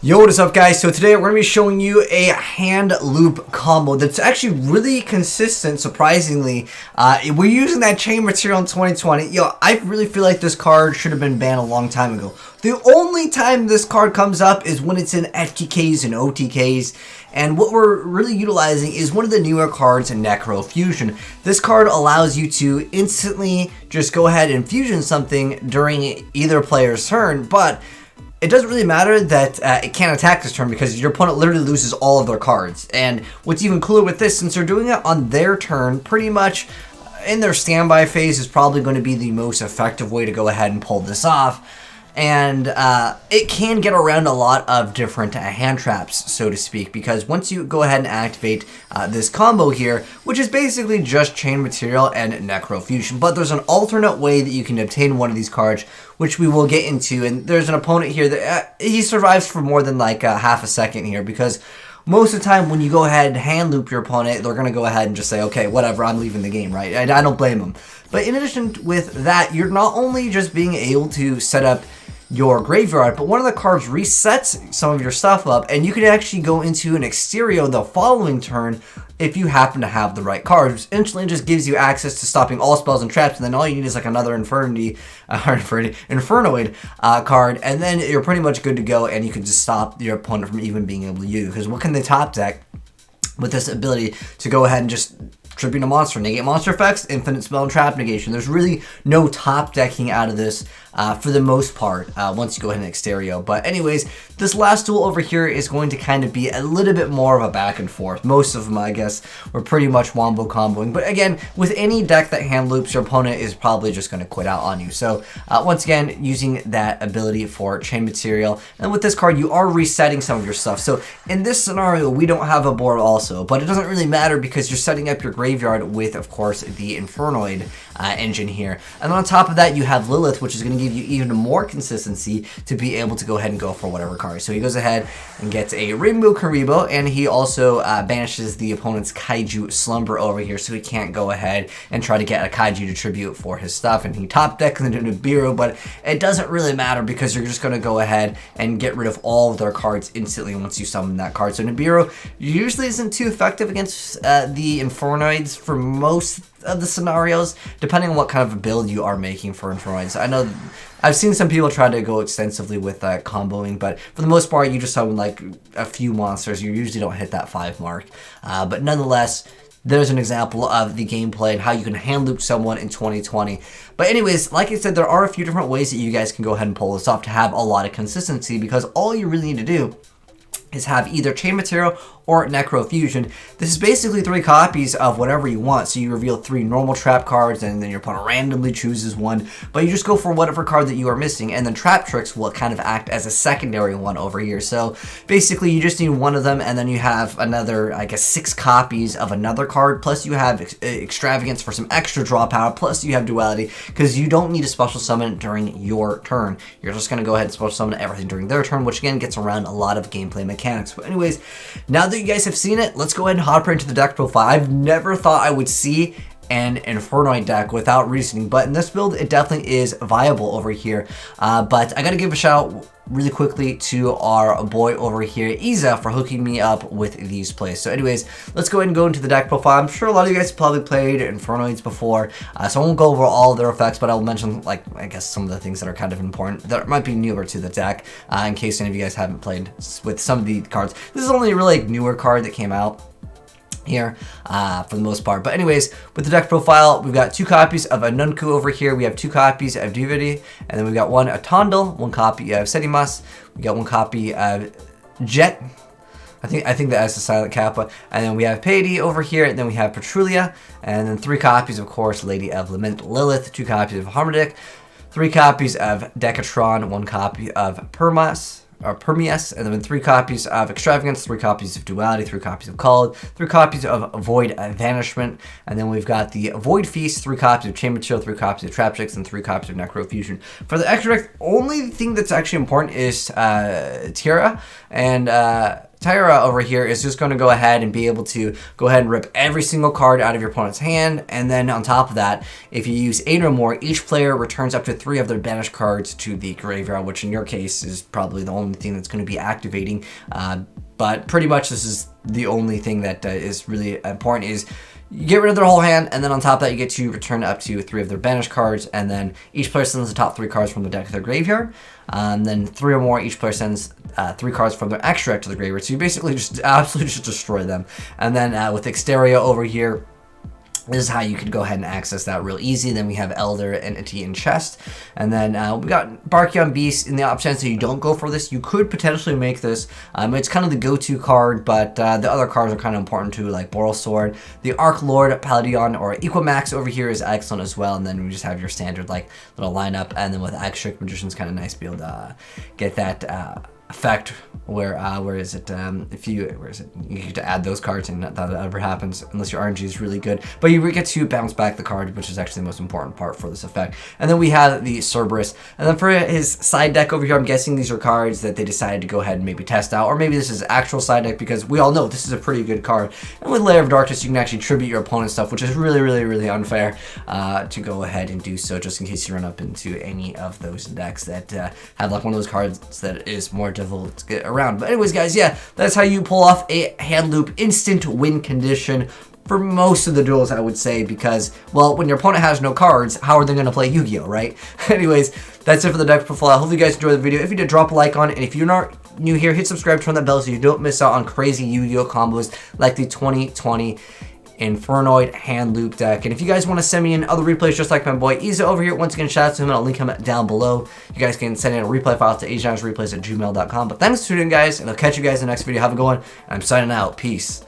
Yo, what is up, guys? So today we're going to be showing you a Handloop combo that's actually really consistent, surprisingly. We're using that chain material in 2020. Yo, I really feel like this card should have been banned a long time ago. The only time this card comes up is when it's in FTKs and OTKs. And what we're really utilizing is one of the newer cards in Necro Fusion. This card allows you to instantly just go ahead and fusion something during either player's turn, but it doesn't really matter that it can't attack this turn because your opponent literally loses all of their cards. And what's even cooler with this, since they're doing it on their turn, pretty much in their standby phase is probably going to be the most effective way to go ahead and pull this off. And it can get around a lot of different hand traps, so to speak, because once you go ahead and activate this combo here, which is basically just chain material and Necro Fusion, but there's an alternate way that you can obtain one of these cards, which we will get into. And there's an opponent here that he survives for more than like half a second here, because most of the time when you go ahead and hand loop your opponent, they're going to go ahead and just say, okay, whatever, I'm leaving the game, right? I don't blame them. But in addition with that, you're not only just being able to set up your graveyard, but one of the cards resets some of your stuff up, and you can actually go into an Exterio the following turn if you happen to have the right cards, which instantly just gives you access to stopping all spells and traps, and then all you need is like another Infernoid card, and then you're pretty much good to go, and you can just stop your opponent from even being able to use. Because what can they top deck with this ability to go ahead and just tribute a monster, negate monster effects, infinite spell and trap negation? There's really no top decking out of this for the most part once you go ahead and Exterio. But anyways, this last duel over here is going to kind of be a little bit more of a back and forth. Most of them, I guess, were pretty much wombo comboing. But again, with any deck that hand loops, your opponent is probably just going to quit out on you. So once again, using that ability for chain material. And with this card, you are resetting some of your stuff. So in this scenario, we don't have a board also, but it doesn't really matter because you're setting up your graveyard with, of course, the Infernoid engine here. And on top of that, you have Lilith, which is going to give you even more consistency to be able to go ahead and go for whatever card. So he goes ahead and gets a Rainbow Karibo, and he also banishes the opponent's Kaiju Slumber over here, so he can't go ahead and try to get a Kaiju to tribute for his stuff. And he top decks into Nibiru, but it doesn't really matter because you're just going to go ahead and get rid of all of their cards instantly once you summon that card. So Nibiru usually isn't too effective against the Infernoids for most of the scenarios, depending on what kind of a build you are making for Infernoids. I know I've seen some people try to go extensively with comboing, but for the most part, you just summon like a few monsters. You usually don't hit that 5 mark. But nonetheless, there's an example of the gameplay and how you can hand loop someone in 2020. But anyways, like I said, there are a few different ways that you guys can go ahead and pull this off to have a lot of consistency, because all you really need to do is have either chain material or Necro Fusion. This is basically 3 copies of whatever you want. So you reveal 3 normal trap cards, and then your opponent randomly chooses one, but you just go for whatever card that you are missing, and then Trap Tricks will kind of act as a secondary one over here. So basically you just need one of them, and then you have another, I guess, 6 copies of another card, plus you have Extravagance for some extra draw power, plus you have Duality, because you don't need a special summon during your turn. You're just going to go ahead and special summon everything during their turn, which again gets around a lot of gameplay mechanics. But anyways, now that you guys have seen it, let's go ahead and hop right into the deck profile. I've never thought I would see an Infernoid deck without reasoning, but in this build, it definitely is viable over here. But I gotta give a shout out really quickly to our boy over here, Iza, for hooking me up with these plays. So anyways, let's go ahead and go into the deck profile. I'm sure a lot of you guys probably played Infernoids before, so I won't go over all of their effects, but I'll mention, like, I guess some of the things that are kind of important that might be newer to the deck, in case any of you guys haven't played with some of the cards. This is only a really newer card that came out here for the most part. But anyways, with the deck profile, we've got 2 copies of Anunku over here. We have 2 copies of Dividi, and then we've got 1 Atondel, 1 copy of Sedimas. We got 1 copy of Jet. I think that's the Silent Kappa. And then we have Paidy over here, and then we have Petrulia, and then 3 copies, of course, Lady of Lament Lilith, 2 copies of Harmodic, 3 copies of Decatron, 1 copy of Permeus, and then 3 copies of Extravagance, 3 copies of Duality, 3 copies of Called, 3 copies of Void Vanishment, and then we've got the Void Feast, 3 copies of Chain Material, 3 copies of Trap Tricks, and 3 copies of Necro Fusion. For the extra deck, only thing that's actually important is Tira, and Tyra over here is just going to go ahead and be able to go ahead and rip every single card out of your opponent's hand, and then on top of that, if you use 8 or more, each player returns up to 3 of their banished cards to the graveyard, which in your case is probably the only thing that's going to be activating. But pretty much this is the only thing that is really important, is you get rid of their whole hand, and then on top of that, you get to return up to 3 of their banished cards, and then each player sends the top 3 cards from the deck to their graveyard. Then 3 or more, each player sends 3 cards from their extra deck to the graveyard. So you basically just absolutely just destroy them. And then with Exteria over here, this is how you could go ahead and access that real easy. Then we have Elder, Entity, and Chest. And then we got Barkion Beast in the option, so you don't go for this. You could potentially make this. It's kind of the go-to card, but the other cards are kind of important too, like Boral Sword. The Arc Lord, Paladion, or Equimax over here is excellent as well. And then we just have your standard like little lineup. And then with Extric Magician's kind of nice to be able to get that effect where is it you get to add those cards, and that ever happens unless your RNG is really good, but you get to bounce back the card, which is actually the most important part for this effect. And then we have the Cerberus, and then for his side deck over here, I'm guessing these are cards that they decided to go ahead and maybe test out, or maybe this is actual side deck, because we all know this is a pretty good card. And with Lair of Darkness, you can actually tribute your opponent's stuff, which is really unfair to go ahead and do so, just in case you run up into any of those decks that have like one of those cards that is more difficult to get around. But anyways, guys, yeah, that's how you pull off a Handloop instant win condition for most of the duels, I would say, because, well, when your opponent has no cards, how are they going to play Yu-Gi-Oh, right? Anyways, that's it for the deck profile. Hopefully you guys enjoyed the video. If you did, drop a like on it, and if you're not new here, hit subscribe, turn that bell so you don't miss out on crazy Yu-Gi-Oh combos like the 2020 Infernoid Handloop deck. And if you guys want to send me in other replays just like my boy Iza over here, once again, shout out to him, and I'll link him down below. You guys can send in a replay file to azneyesreplays@gmail.com. But thanks for tuning in, guys, and I'll catch you guys in the next video. Have a good one. I'm signing out. Peace.